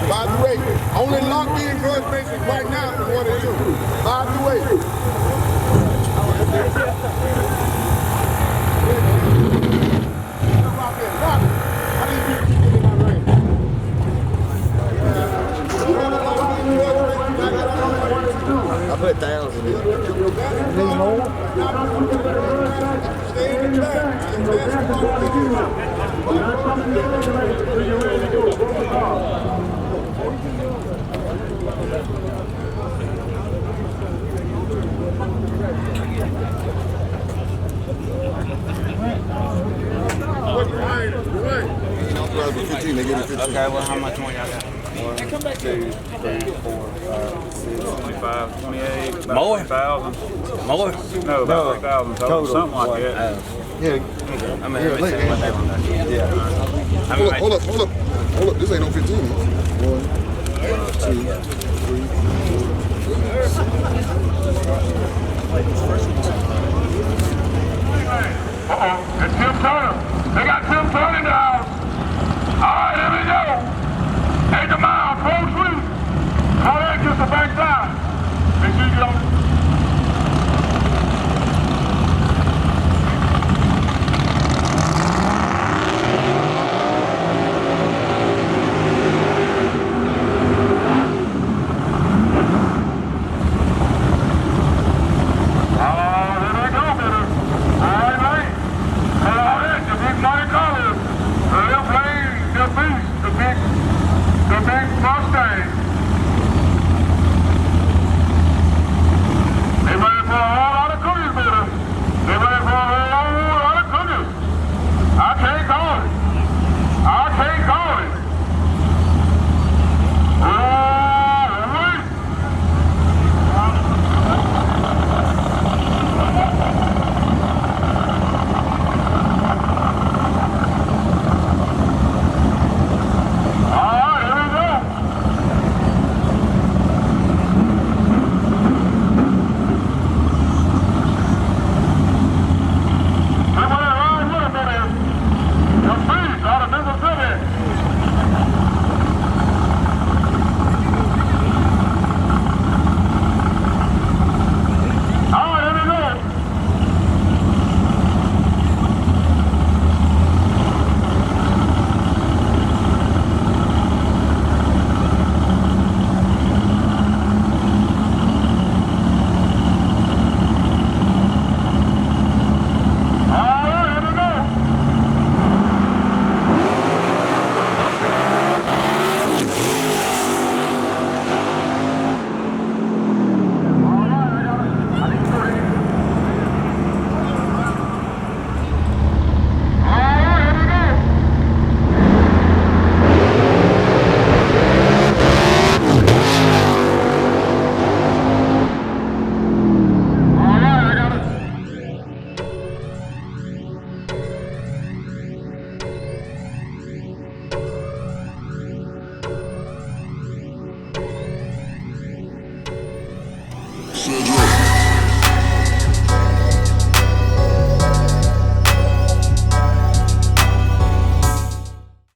By the way, only locked in Grudge races right now is 1 and 2. By the way. I put 1,000 in. Need more? Stay in the back. Okay, well, how much more y'all got? 1, 2, 3, 4, 5, 6, 25, 28, about More? 3,000. More? No, about 3,000 total, something like that. Yeah. I'm going to have to what they want to do. Yeah. Hold up. This ain't no 15. 1, 2, 3, 4, 5.